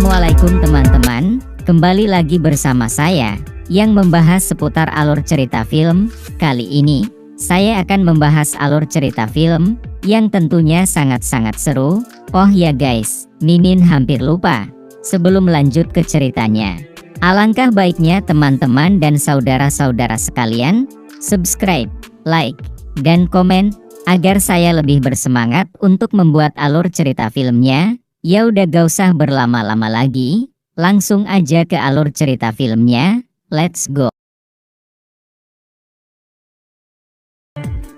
Assalamualaikum teman-teman, kembali lagi bersama saya yang membahas seputar alur cerita film. Kali ini, saya akan membahas alur cerita film yang tentunya sangat-sangat seru. Oh ya guys, Mimin hampir lupa. Sebelum lanjut ke ceritanya, alangkah baiknya teman-teman dan saudara-saudara sekalian subscribe, like, dan komen agar saya lebih bersemangat untuk membuat alur cerita filmnya. Ya udah gak usah berlama-lama lagi, langsung aja ke alur cerita filmnya, let's go.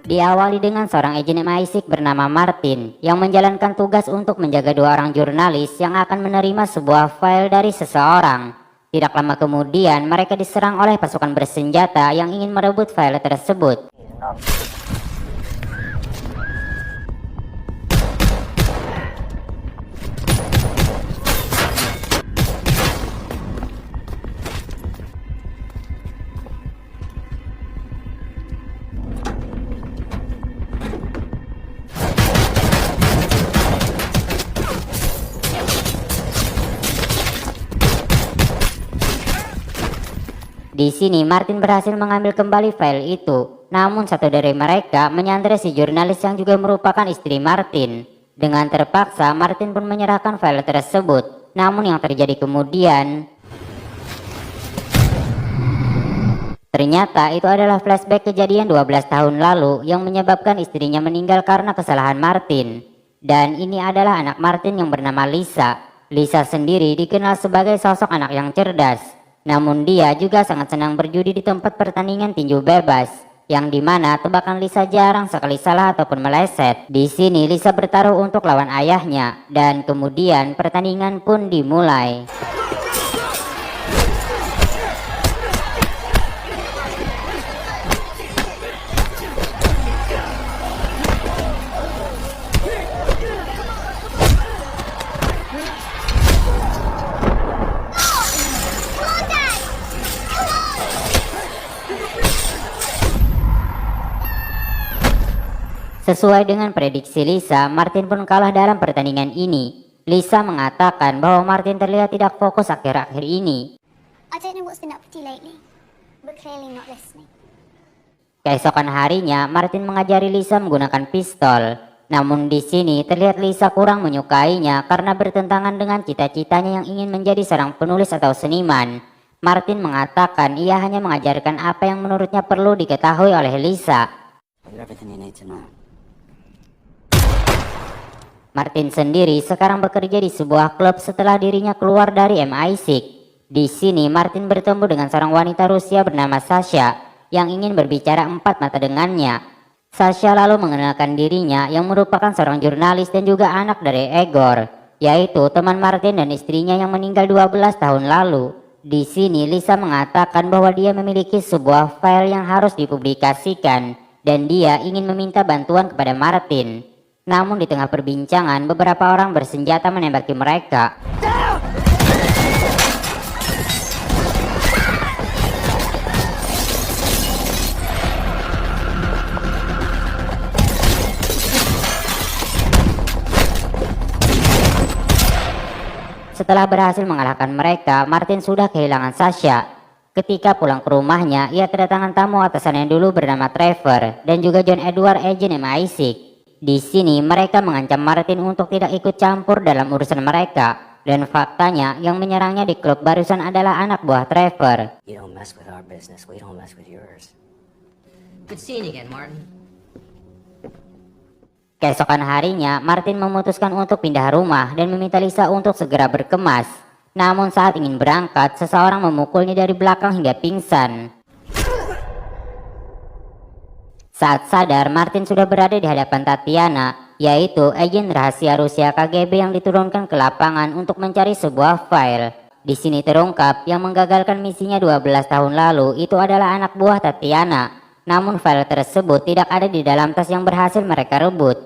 Diawali dengan seorang agen MI6 bernama Martin yang menjalankan tugas untuk menjaga dua orang jurnalis yang akan menerima sebuah file dari seseorang. Tidak lama kemudian mereka diserang oleh pasukan bersenjata yang ingin merebut file tersebut. Di sini Martin berhasil mengambil kembali file itu. Namun satu dari mereka menyandera si jurnalis yang juga merupakan istri Martin. Dengan terpaksa Martin pun menyerahkan file tersebut. Namun yang terjadi kemudian, ternyata itu adalah flashback kejadian 12 tahun lalu yang menyebabkan istrinya meninggal karena kesalahan Martin. Dan ini adalah anak Martin yang bernama Lisa. Lisa sendiri dikenal sebagai sosok anak yang cerdas. Namun dia juga sangat senang berjudi di tempat pertandingan tinju bebas, yang dimana tebakan Lisa jarang sekali salah ataupun meleset. Di sini Lisa bertaruh untuk lawan ayahnya, dan kemudian pertandingan pun dimulai. Sesuai dengan prediksi Lisa, Martin pun kalah dalam pertandingan ini. Lisa mengatakan bahwa Martin terlihat tidak fokus akhir-akhir ini. I don't know what's been up with you lately, but clearly not listening. Keesokan harinya, Martin mengajari Lisa menggunakan pistol. Namun di sini terlihat Lisa kurang menyukainya karena bertentangan dengan cita-citanya yang ingin menjadi seorang penulis atau seniman. Martin mengatakan ia hanya mengajarkan apa yang menurutnya perlu diketahui oleh Lisa. Martin sendiri sekarang bekerja di sebuah klub setelah dirinya keluar dari MI6. Di sini Martin bertemu dengan seorang wanita Rusia bernama Sasha yang ingin berbicara empat mata dengannya. Sasha lalu mengenalkan dirinya yang merupakan seorang jurnalis dan juga anak dari Egor, yaitu teman Martin dan istrinya yang meninggal 12 tahun lalu. Di sini Lisa mengatakan bahwa dia memiliki sebuah file yang harus dipublikasikan dan dia ingin meminta bantuan kepada Martin. Namun di tengah perbincangan beberapa orang bersenjata menembaki mereka. Setelah berhasil mengalahkan mereka, Martin sudah kehilangan Sasha. Ketika pulang ke rumahnya, ia kedatangan tamu atasan yang dulu bernama Trevor dan juga John Edward, agen MI6. Di sini mereka mengancam Martin untuk tidak ikut campur dalam urusan mereka. Dan faktanya yang menyerangnya di klub barusan adalah anak buah Trevor. You don't mess with our business, we don't mess with yours. Good seeing you again, Martin. Keesokan harinya, Martin memutuskan untuk pindah rumah dan meminta Lisa untuk segera berkemas. Namun saat ingin berangkat, seseorang memukulnya dari belakang hingga pingsan. Saat sadar, Martin sudah berada di hadapan Tatiana, yaitu agen rahasia Rusia KGB yang diturunkan ke lapangan untuk mencari sebuah file. Di sini terungkap yang menggagalkan misinya 12 tahun lalu itu adalah anak buah Tatiana. Namun file tersebut tidak ada di dalam tas yang berhasil mereka rebut.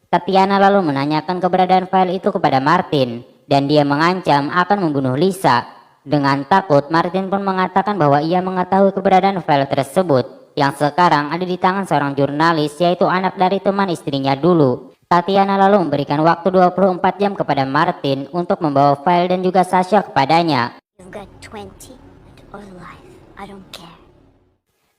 Tatiana lalu menanyakan keberadaan file itu kepada Martin, dan dia mengancam akan membunuh Lisa. Dengan takut, Martin pun mengatakan bahwa ia mengetahui keberadaan file tersebut yang sekarang ada di tangan seorang jurnalis, yaitu anak dari teman istrinya dulu. Tatiana lalu memberikan waktu 24 jam kepada Martin untuk membawa file dan juga Sasha kepadanya. You've got 20 or life. I don't care.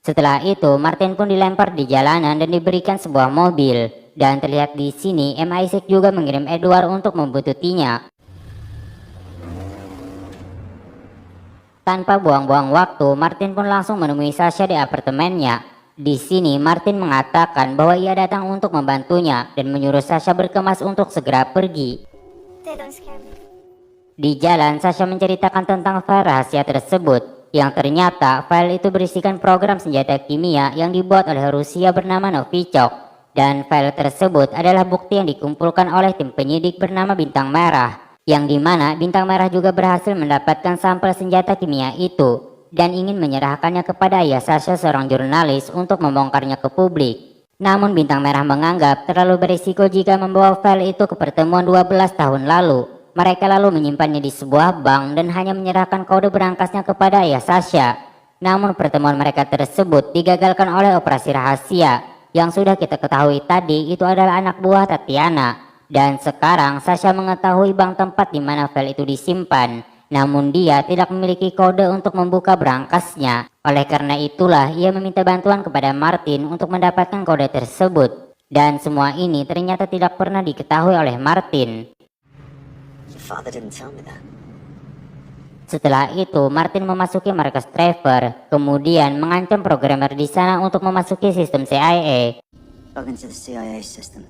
Setelah itu, Martin pun dilempar di jalanan dan diberikan sebuah mobil. Dan terlihat di sini, MI6 juga mengirim Edward untuk membuntutinya. Tanpa buang-buang waktu, Martin pun langsung menemui Sasha di apartemennya. Di sini, Martin mengatakan bahwa ia datang untuk membantunya dan menyuruh Sasha berkemas untuk segera pergi. They don't scare me. Di jalan, Sasha menceritakan tentang file rahasia tersebut, yang ternyata file itu berisikan program senjata kimia yang dibuat oleh Rusia bernama Novichok. Dan file tersebut adalah bukti yang dikumpulkan oleh tim penyidik bernama Bintang Merah, yang dimana Bintang Merah juga berhasil mendapatkan sampel senjata kimia itu dan ingin menyerahkannya kepada ayah Sasha, seorang jurnalis, untuk membongkarnya ke publik. Namun Bintang Merah menganggap terlalu berisiko jika membawa file itu ke pertemuan 12 tahun lalu. Mereka lalu menyimpannya di sebuah bank dan hanya menyerahkan kode berangkasnya kepada ayah Sasha. Namun pertemuan mereka tersebut digagalkan oleh operasi rahasia yang sudah kita ketahui tadi itu adalah anak buah Tatiana. Dan sekarang Sasha mengetahui bank tempat di mana file itu disimpan. Namun dia tidak memiliki kode untuk membuka berangkasnya. Oleh karena itulah ia meminta bantuan kepada Martin untuk mendapatkan kode tersebut. Dan semua ini ternyata tidak pernah diketahui oleh Martin. Your father didn't tell me that. Setelah itu, Martin memasuki markas Trevor, kemudian mengancam programmer di sana untuk memasuki sistem CIA. Log into the CIA system.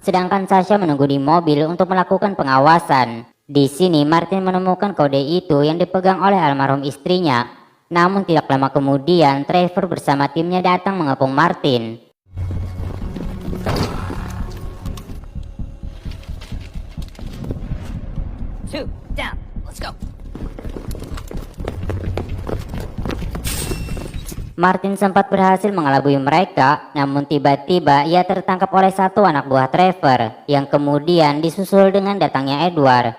Sedangkan Sasha menunggu di mobil untuk melakukan pengawasan. Di sini Martin menemukan kode itu yang dipegang oleh almarhum istrinya. Namun tidak lama kemudian Trevor bersama timnya datang mengepung Martin. Two, down. Let's go. Martin sempat berhasil mengelabui mereka, namun tiba-tiba ia tertangkap oleh satu anak buah Trevor, yang kemudian disusul dengan datangnya Edward.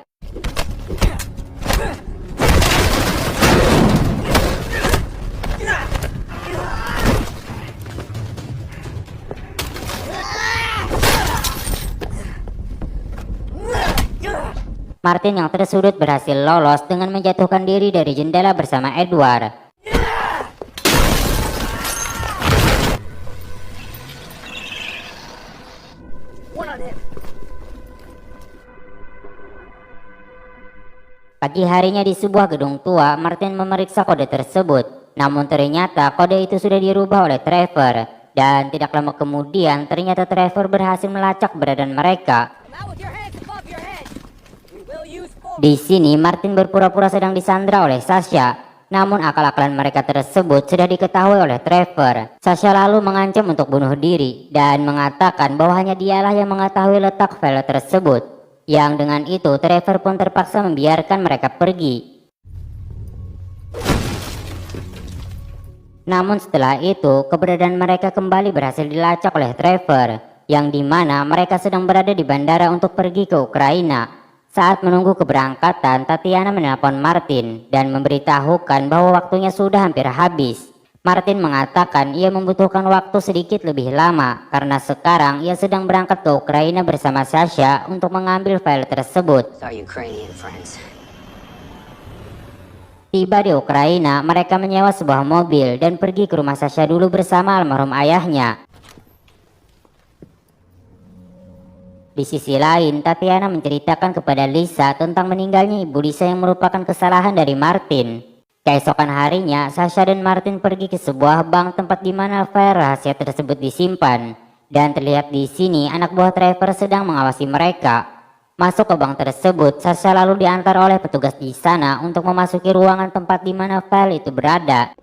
Martin yang tersudut berhasil lolos dengan menjatuhkan diri dari jendela bersama Edward. Pagi harinya di sebuah gedung tua, Martin memeriksa kode tersebut. Namun ternyata kode itu sudah dirubah oleh Trevor. Dan tidak lama kemudian ternyata Trevor berhasil melacak keberadaan mereka. Di sini Martin berpura-pura sedang disandra oleh Sasha. Namun akal-akalan mereka tersebut sudah diketahui oleh Trevor. Sasha lalu mengancam untuk bunuh diri dan mengatakan bahwa hanya dialah yang mengetahui letak file tersebut. Yang dengan itu Trevor pun terpaksa membiarkan mereka pergi. Namun setelah itu keberadaan mereka kembali berhasil dilacak oleh Trevor, yang dimana mereka sedang berada di bandara untuk pergi ke Ukraina. Saat menunggu keberangkatan, Tatiana menelpon Martin dan memberitahukan bahwa waktunya sudah hampir habis. Martin mengatakan ia membutuhkan waktu sedikit lebih lama karena sekarang ia sedang berangkat ke Ukraina bersama Sasha untuk mengambil file tersebut. With our Ukrainian friends. Tiba di Ukraina, mereka menyewa sebuah mobil dan pergi ke rumah Sasha dulu bersama almarhum ayahnya. Di sisi lain, Tatiana menceritakan kepada Lisa tentang meninggalnya ibu Lisa yang merupakan kesalahan dari Martin. Keesokan harinya, Sasha dan Martin pergi ke sebuah bank tempat di mana file rahasia tersebut disimpan. Dan terlihat di sini anak buah Trevor sedang mengawasi mereka. Masuk ke bank tersebut, Sasha lalu diantar oleh petugas di sana untuk memasuki ruangan tempat di mana file itu berada.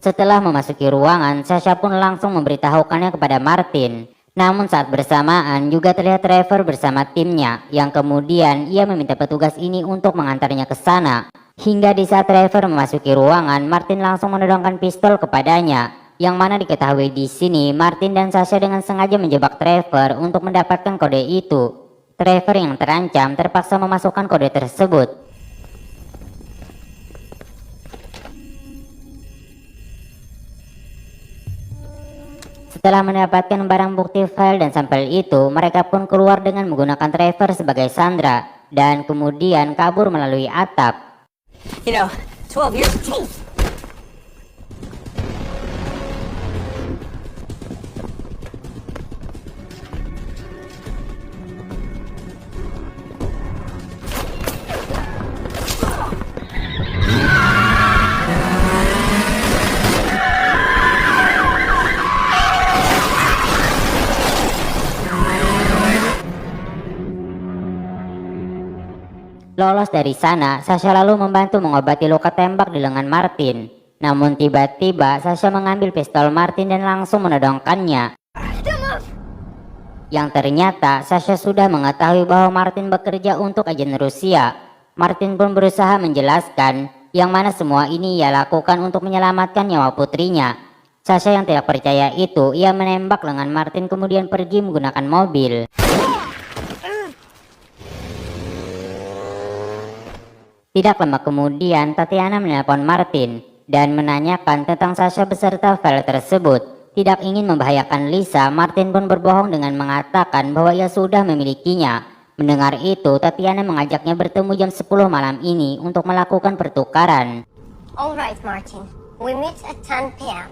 Setelah memasuki ruangan, Sasha pun langsung memberitahukannya kepada Martin. Namun saat bersamaan juga terlihat Trevor bersama timnya, yang kemudian ia meminta petugas ini untuk mengantarnya ke sana. Hingga di saat Trevor memasuki ruangan, Martin langsung menodongkan pistol kepadanya. Yang mana diketahui di sini, Martin dan Sasha dengan sengaja menjebak Trevor untuk mendapatkan kode itu. Trevor yang terancam terpaksa memasukkan kode tersebut. Setelah mendapatkan barang bukti file dan sampel itu, mereka pun keluar dengan menggunakan Trevor sebagai sandera dan kemudian kabur melalui atap. You know, 12 years. Lolos dari sana, Sasha lalu membantu mengobati luka tembak di lengan Martin. Namun tiba-tiba Sasha mengambil pistol Martin dan langsung menodongkannya. Yang ternyata Sasha sudah mengetahui bahwa Martin bekerja untuk agen Rusia. Martin pun berusaha menjelaskan yang mana semua ini ia lakukan untuk menyelamatkan nyawa putrinya. Sasha yang tidak percaya itu, ia menembak lengan Martin kemudian pergi menggunakan mobil. Tidak lama kemudian, Tatiana menelpon Martin dan menanyakan tentang Sasha beserta file tersebut. Tidak ingin membahayakan Lisa, Martin pun berbohong dengan mengatakan bahwa ia sudah memilikinya. Mendengar itu, Tatiana mengajaknya bertemu jam 10 malam ini untuk melakukan pertukaran. Alright, Martin. We meet at 10 p.m.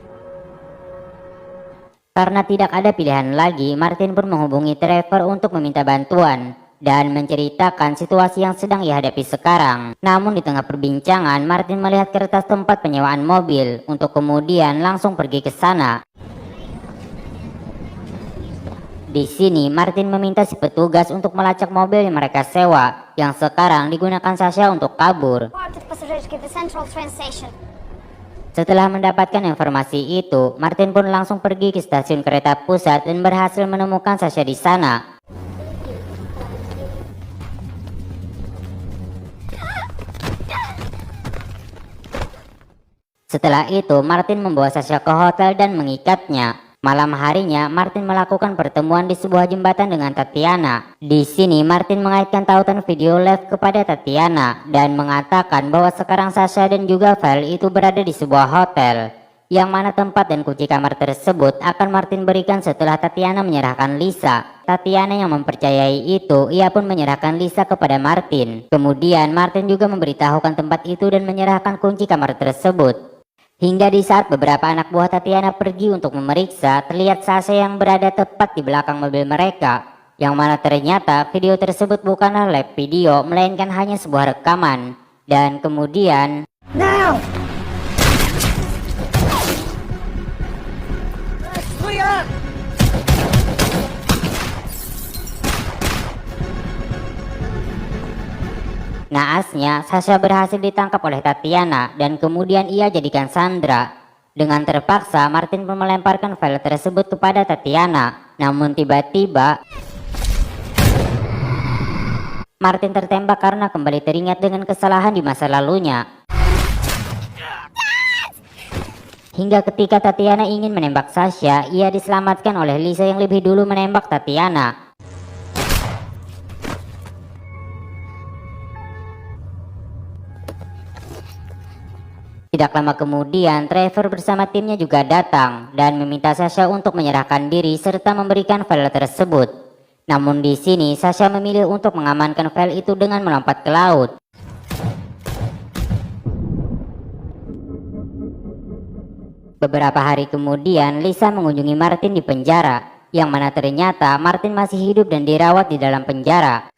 Karena tidak ada pilihan lagi, Martin pun menghubungi Trevor untuk meminta bantuan dan menceritakan situasi yang sedang ia hadapi sekarang. Namun di tengah perbincangan, Martin melihat kertas tempat penyewaan mobil untuk kemudian langsung pergi ke sana. Di sini, Martin meminta si petugas untuk melacak mobil yang mereka sewa, yang sekarang digunakan Sasha untuk kabur. Setelah mendapatkan informasi itu, Martin pun langsung pergi ke stasiun kereta pusat dan berhasil menemukan Sasha di sana. Setelah itu, Martin membawa Sasha ke hotel dan mengikatnya. Malam harinya, Martin melakukan pertemuan di sebuah jembatan dengan Tatiana. Di sini, Martin mengaitkan tautan video live kepada Tatiana dan mengatakan bahwa sekarang Sasha dan juga file itu berada di sebuah hotel, yang mana tempat dan kunci kamar tersebut akan Martin berikan setelah Tatiana menyerahkan Lisa. Tatiana yang mempercayai itu, ia pun menyerahkan Lisa kepada Martin. Kemudian, Martin juga memberitahukan tempat itu dan menyerahkan kunci kamar tersebut. Hingga di saat beberapa anak buah Tatiana pergi untuk memeriksa, terlihat Sasha yang berada tepat di belakang mobil mereka. Yang mana ternyata video tersebut bukanlah live video, melainkan hanya sebuah rekaman. Dan kemudian... Now! Naasnya, Sasha berhasil ditangkap oleh Tatiana dan kemudian ia jadikan sandera. Dengan terpaksa, Martin pun melemparkan file tersebut kepada Tatiana. Namun tiba-tiba, Martin tertembak karena kembali teringat dengan kesalahan di masa lalunya. Hingga ketika Tatiana ingin menembak Sasha, ia diselamatkan oleh Lisa yang lebih dulu menembak Tatiana. Tidak lama kemudian, Trevor bersama timnya juga datang dan meminta Sasha untuk menyerahkan diri serta memberikan file tersebut. Namun di sini, Sasha memilih untuk mengamankan file itu dengan melompat ke laut. Beberapa hari kemudian, Lisa mengunjungi Martin di penjara, yang mana ternyata Martin masih hidup dan dirawat di dalam penjara.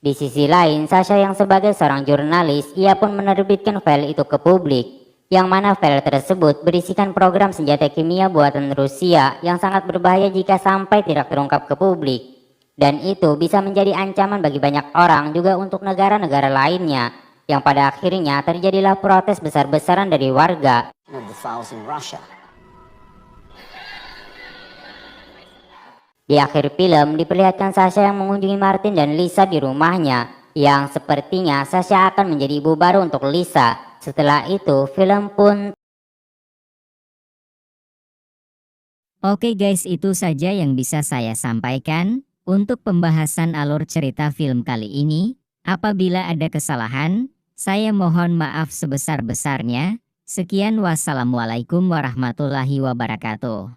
Di sisi lain, Sasha yang sebagai seorang jurnalis, ia pun menerbitkan file itu ke publik, yang mana file tersebut berisikan program senjata kimia buatan Rusia yang sangat berbahaya jika sampai tidak terungkap ke publik. Dan itu bisa menjadi ancaman bagi banyak orang juga untuk negara-negara lainnya, yang pada akhirnya terjadilah protes besar-besaran dari warga. Di akhir film diperlihatkan Sasha yang mengunjungi Martin dan Lisa di rumahnya, yang sepertinya Sasha akan menjadi ibu baru untuk Lisa. Setelah itu film pun... Oke guys, itu saja yang bisa saya sampaikan untuk pembahasan alur cerita film kali ini. Apabila ada kesalahan, saya mohon maaf sebesar-besarnya. Sekian, wassalamualaikum warahmatullahi wabarakatuh.